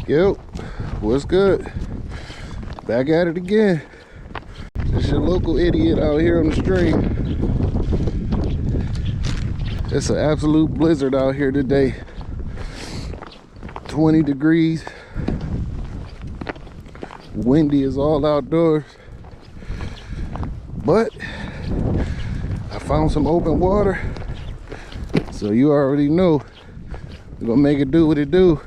Yo, what's good? Back at it again. It's your local idiot out here on the stream. It's an absolute blizzard out here today. 20 degrees. Windy is all outdoors. But I found some open water. So you already know we're gonna make it do what it do.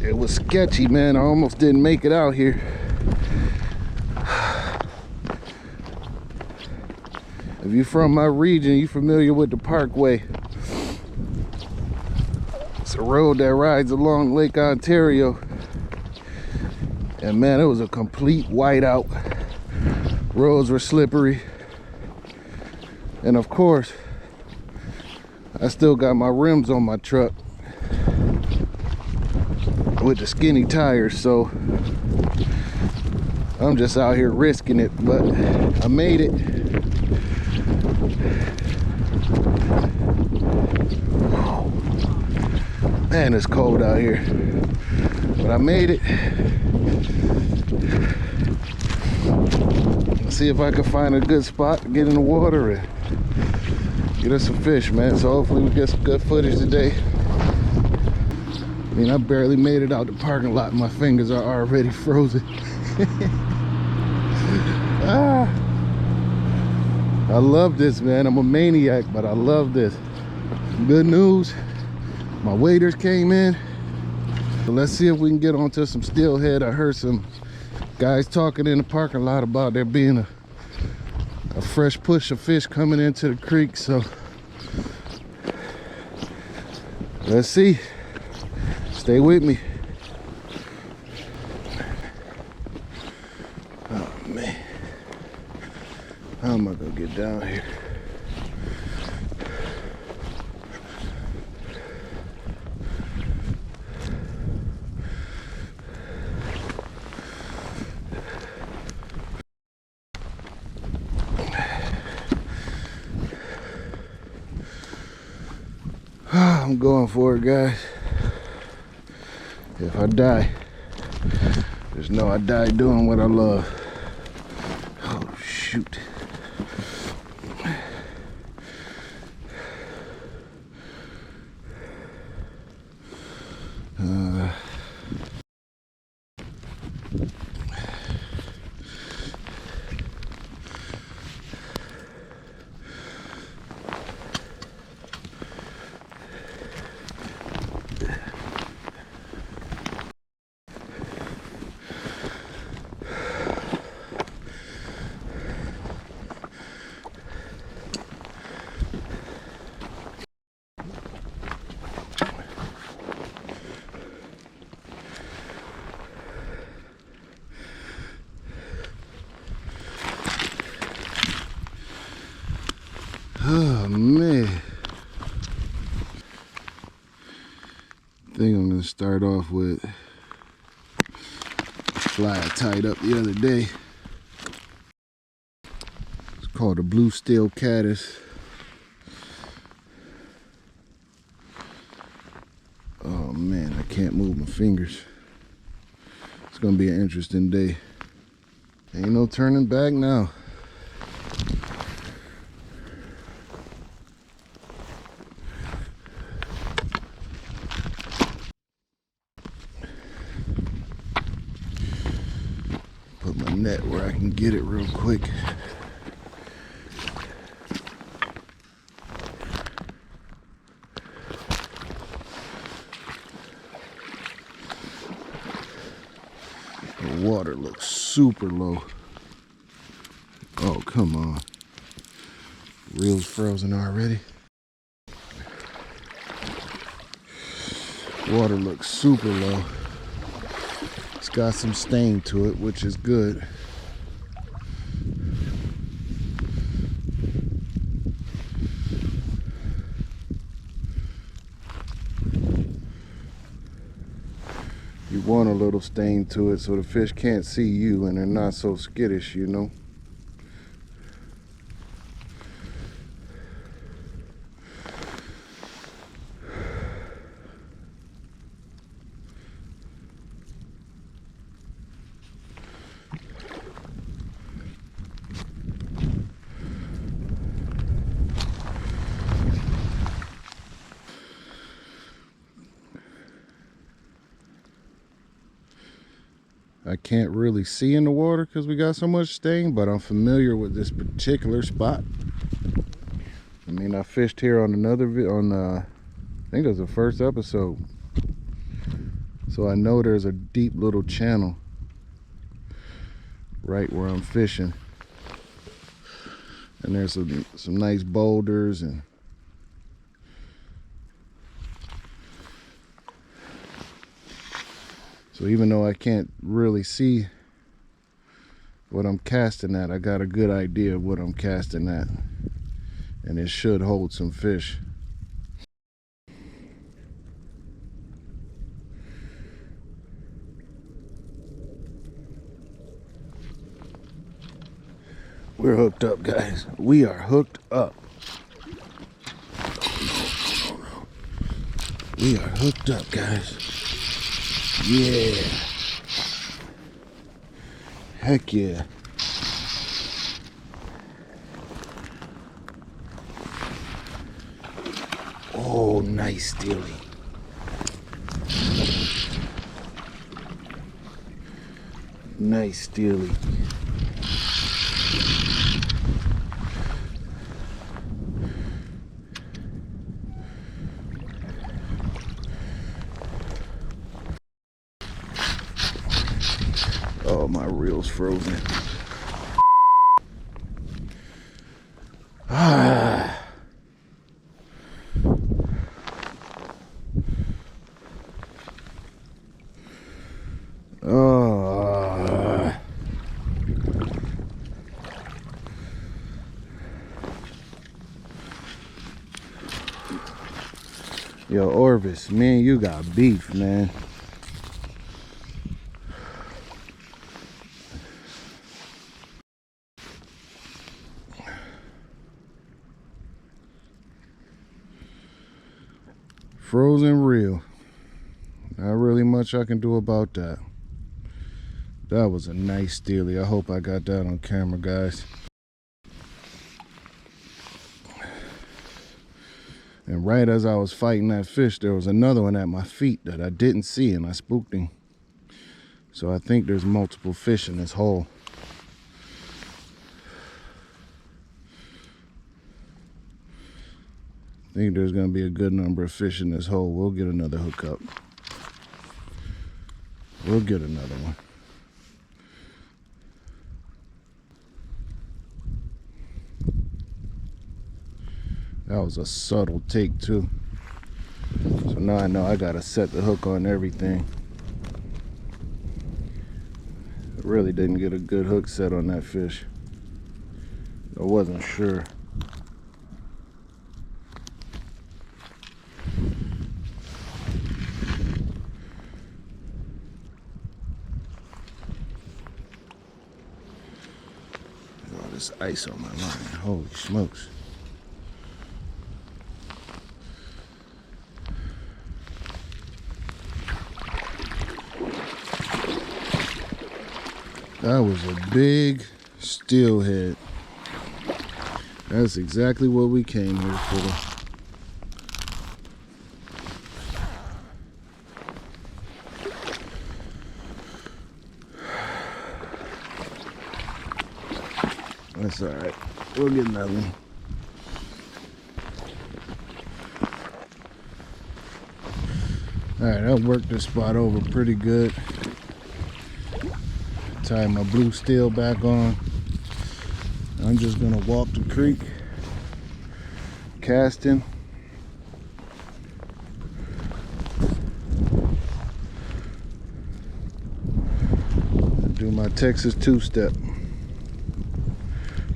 It was sketchy, man. I almost didn't make it out here. If you're from my region, you're familiar with the Parkway. It's a road that rides along Lake Ontario. And man, it was a complete whiteout. Roads were slippery. And of course, I still got my rims on my truck with the skinny tires, so I'm just out here risking it, but I made it. Man, it's cold out here, but I made it. Let's see if I can find a good spot to get in the water and get us some fish, man. So hopefully we get some good footage today. I mean, I barely made it out the parking lot. My fingers are already frozen. I love this, man. I'm a maniac, but I love this. Good news, my waders came in. So let's see if we can get onto some steelhead. I heard some guys talking in the parking lot about there being a fresh push of fish coming into the creek. So let's see. Stay with me. Oh man, how am I gonna get down here? I'm going for it, guys. If I die, just know I died doing what I love. Oh, shoot. Oh man, I think I'm gonna start off with a fly I tied up the other day. It's called a blue steel caddis. Oh man, I can't move my fingers. It's gonna be an interesting day. Ain't no turning back now. Put my net where I can get it real quick. The water looks super low. Oh, come on. Reel's frozen already. Water looks super low. It's got some stain to it, which is good. You want a little stain to it so the fish can't see you and they're not so skittish, you know. I can't really see in the water because we got so much stain, but I'm familiar with this particular spot. I mean, I fished here on another I think it was the first episode, so I know there's a deep little channel right where I'm fishing, and there's some nice boulders, and so even though I can't really see what I'm casting at, I got a good idea of what I'm casting at, and it should hold some fish. We're hooked up, guys. We are hooked up. We are hooked up, guys. Yeah. Heck yeah. Oh, nice steely. Nice steely. Oh, my reel's frozen. Ah. Oh. Yo, Orvis, me and you got beef, man. Frozen reel. Not really much I can do about that. That was a nice steely. I hope I got that on camera, guys. And right as I was fighting that fish, there was another one at my feet that I didn't see, and I spooked him. So I think there's multiple fish in this hole. I think there's going to be a good number of fish in this hole. We'll get another hookup. We'll get another one. That was a subtle take too. So now I know I gotta set the hook on everything. I really didn't get a good hook set on that fish. I wasn't sure. Oh, this ice on my line. Holy smokes. That was a big steelhead. That's exactly what we came here for. That's all right. We'll get another one. All right, I worked this spot over pretty good. Tie my blue steel back on. I'm just gonna walk the creek, casting. Do my Texas two-step.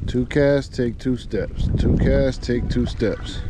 2 casts, take 2 steps. 2 casts, take 2 steps.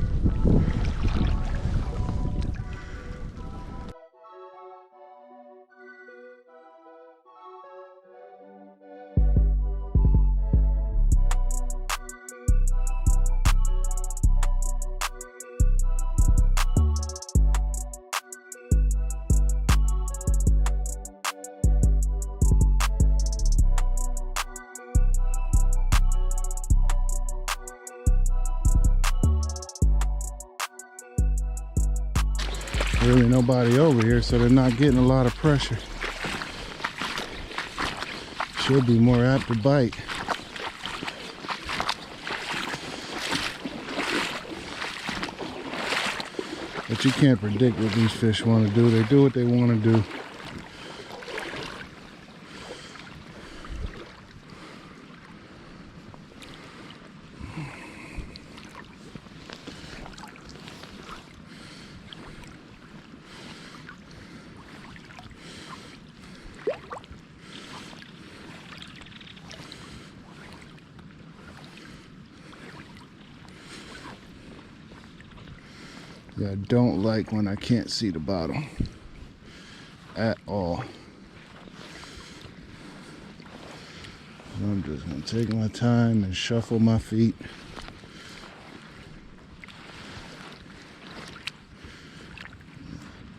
Really nobody over here, so they're not getting a lot of pressure. should be more apt to bite. But you can't predict what these fish want to do. They do what they want to do. Yeah, I don't like when I can't see the bottom at all. So I'm just gonna take my time and shuffle my feet.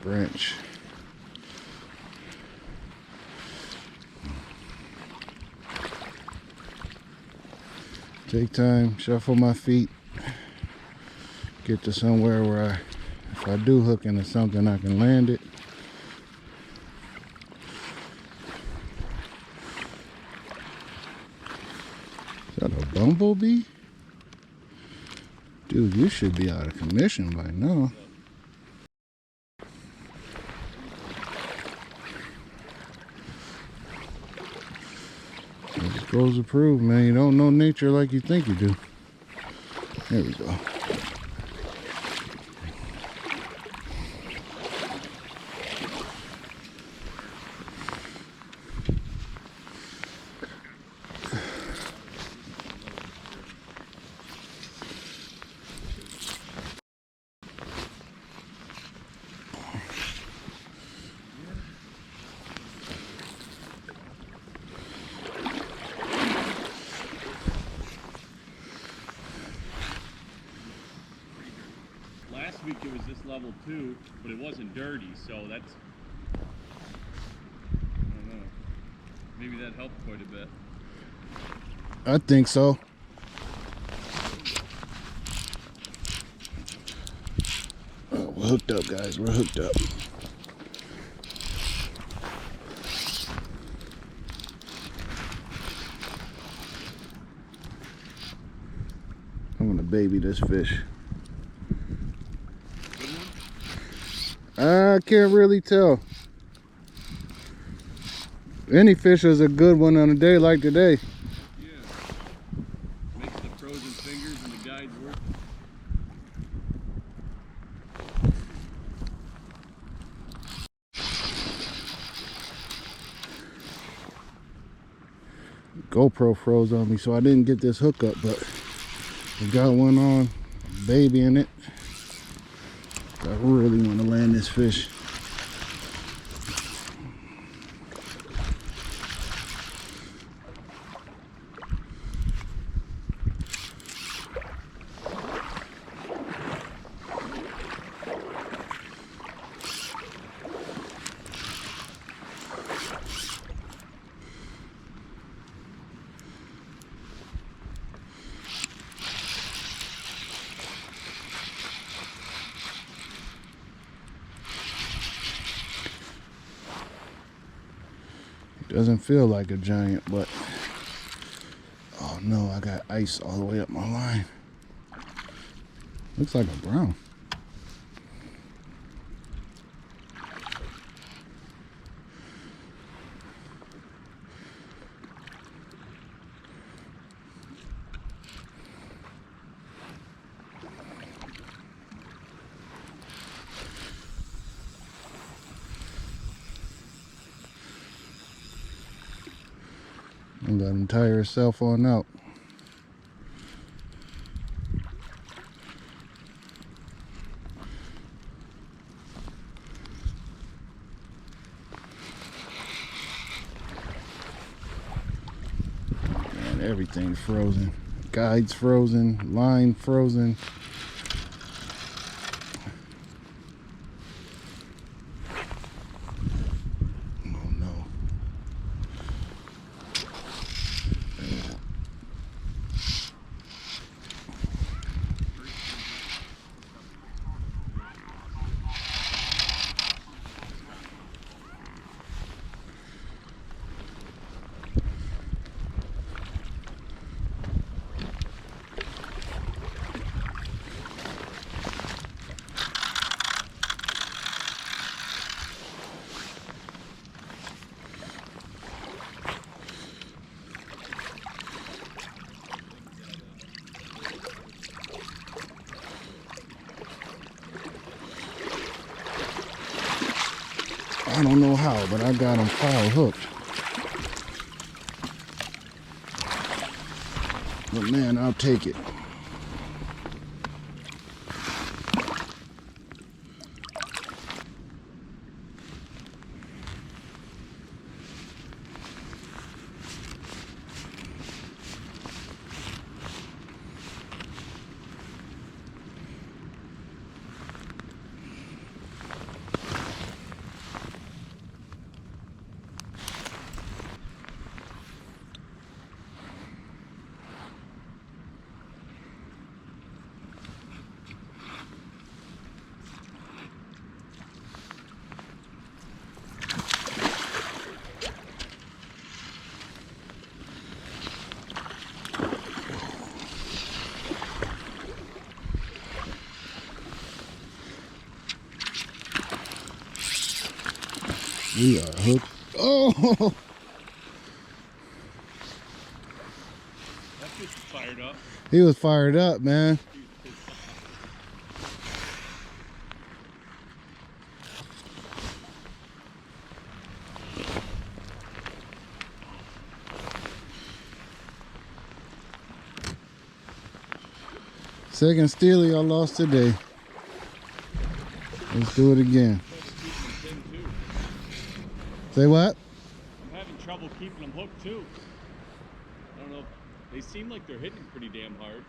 Branch. Take time, shuffle my feet. Get to somewhere where if I do hook into something, I can land it. Is that a bumblebee? Dude, you should be out of commission by now. It just goes to prove, man, you don't know nature like you think you do. There we go. Last week it was this level too, but it wasn't dirty, so that's, I don't know, maybe that helped quite a bit. I think so. Oh, we're hooked up, guys. We're hooked up. I'm gonna baby this fish. I can't really tell. Any fish is a good one on a day like today. Yeah. Makes the frozen fingers and the guides work. GoPro froze on me, so I didn't get this hookup, but we got one on, babying it. I really want to land this fish. Doesn't feel like a giant, but oh no, I got ice all the way up my line. Looks like a brown. And let him tire herself on out. Man, everything's frozen. Guide's frozen, line frozen. I don't know how, but I got them foul hooked. But man, I'll take it. We are hooked. Oh! That fish is fired up. He was fired up, man. He was pissed off. Second steely I lost today. Let's do it again. Say what? I'm having trouble keeping them hooked too. I don't know. They seem like they're hitting pretty damn hard.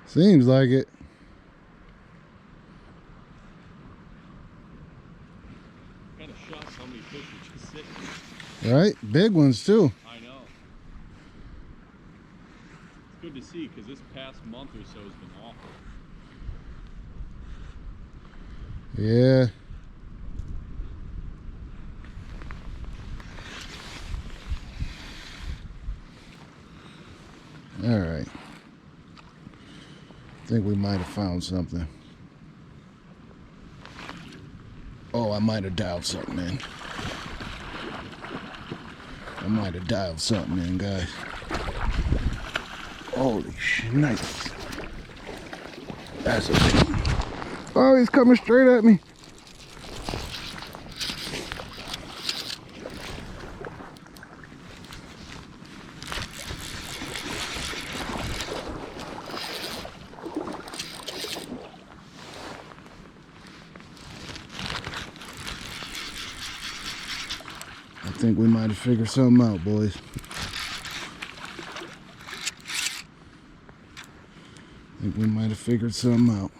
Seems like it. Kind of shocked how many fish are just sitting. Right? Big ones too. I know. It's good to see because this past month or so has been awful. Yeah. All right. I think we might have found something. Oh, I might have dialed something in. I might have dialed something in, guys. Holy shnikes. That's a big one. Oh, he's coming straight at me. I think we might have figured something out, boys. I think we might have figured something out.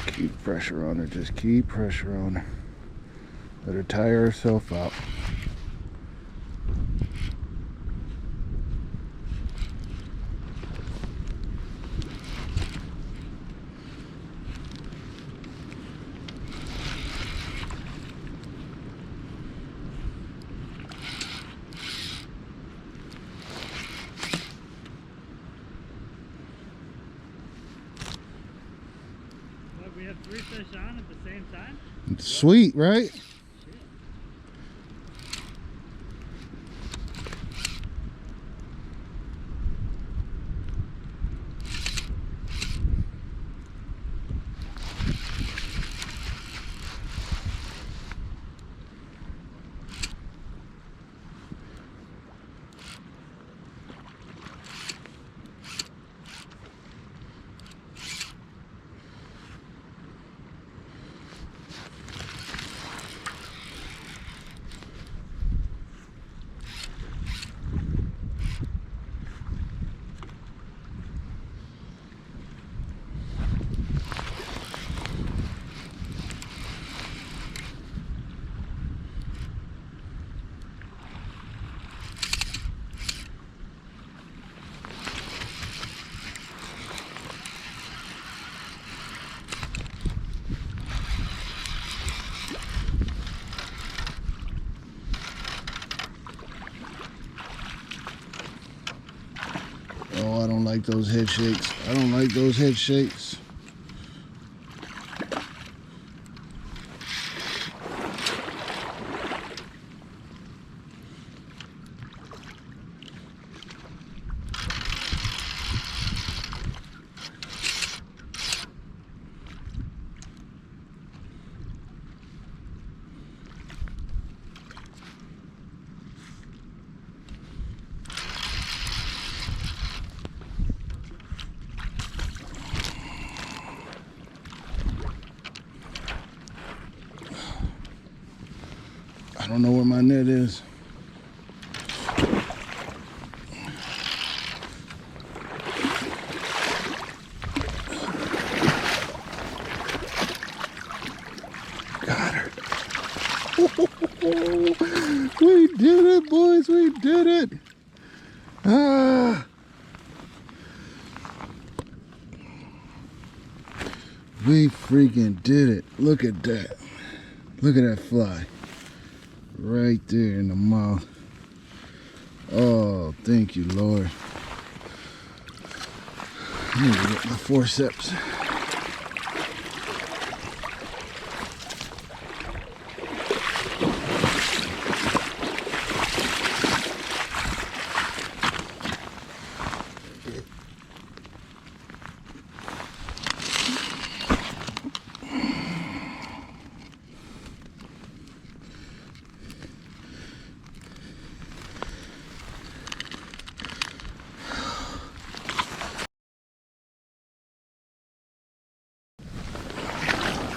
Keep pressure on her, just keep pressure on her. Let her tire herself out. We have 3 fish on at the same time? Sweet, right? Oh, I don't like those head shakes. I don't like those head shakes. I don't know where my net is. Got her. We did it, boys. We did it. Ah. We freaking did it. Look at that. Look at that fly. Right there in the mouth. Oh, thank you, Lord. I need to get my forceps.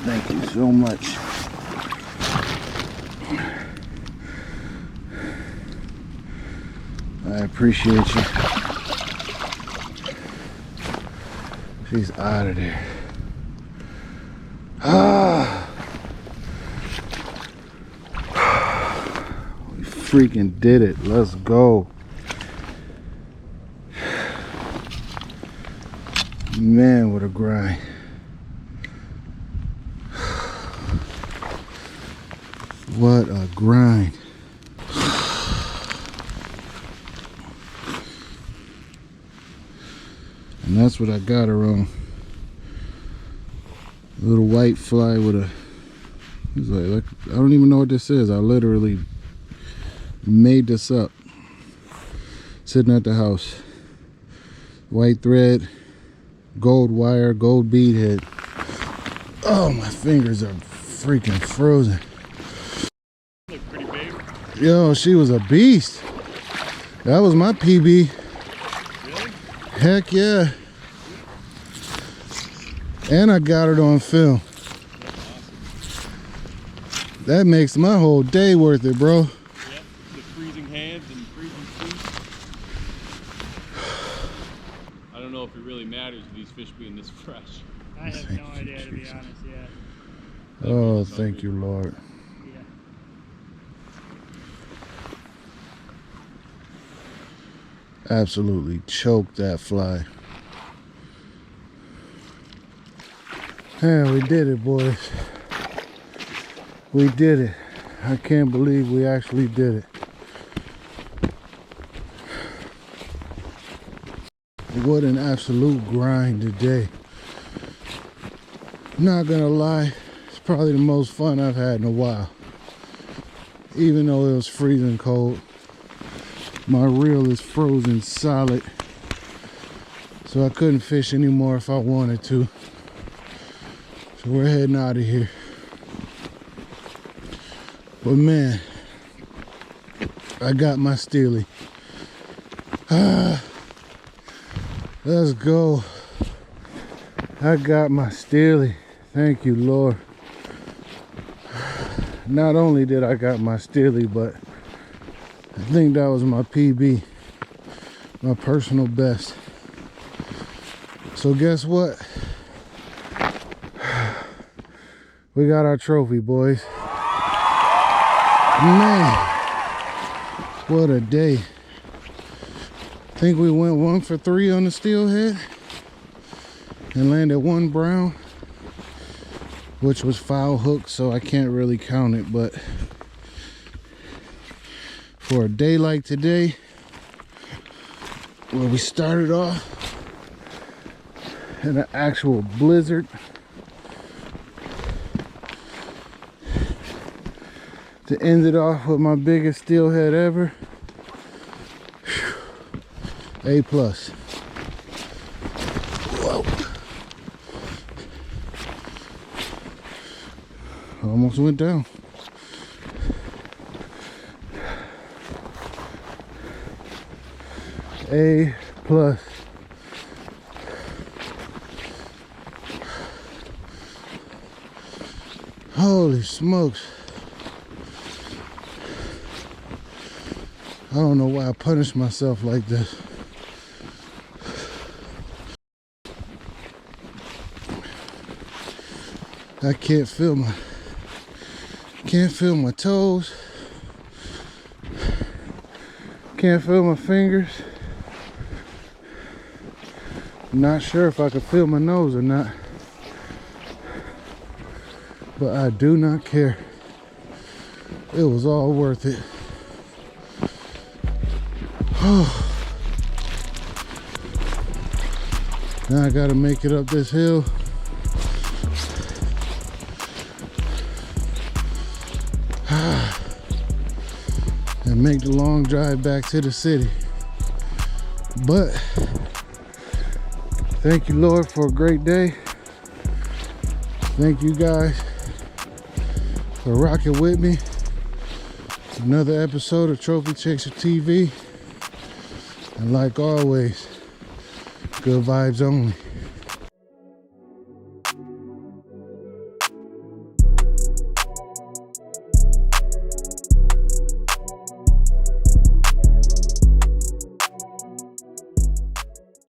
Thank you so much. I appreciate you. She's out of there. Ah! We freaking did it. Let's go. Man, what a grind. What a grind. And that's what I got her on. A little white fly with a, it's like, I don't even know what this is. I literally made this up. Sitting at the house. White thread, gold wire, gold bead head. Oh, my fingers are freaking frozen. Look pretty big. Yo, she was a beast. That was my PB. Really? Heck yeah. And I got it on film. That makes my whole day worth it, bro. Yep. The freezing hands and freezing feet. I don't know if it really matters with these fish being this fresh. I have no idea, to be honest, yeah. Oh, thank you, Lord. Yeah. Absolutely choked that fly. Yeah, we did it, boys. We did it. I can't believe we actually did it. What an absolute grind today. Not gonna lie, it's probably the most fun I've had in a while. Even though it was freezing cold. My reel is frozen solid, so I couldn't fish anymore if I wanted to. So we're heading out of here. But man, I got my Steely. Let's go. I got my Steely. Thank you, Lord. Not only did I got my Steely, but I think that was my PB, my personal best. So guess what? We got our trophy, boys. Man, what a day. I think we went 1 for 3 on the Steelhead and landed 1 brown, which was foul hook, so I can't really count it, but for a day like today, where we started off in an actual blizzard to end it off with my biggest steelhead ever. A plus. Whoa. Almost went down. A plus. Holy smokes. I don't know why I punish myself like this. I can't feel my toes. Can't feel my fingers. Not sure if I can feel my nose or not. But I do not care. It was all worth it. Now I gotta make it up this hill. And make the long drive back to the city. But thank you, Lord, for a great day. Thank you guys for rocking with me. Another episode of Trophy Chaser TV. And like always, good vibes only.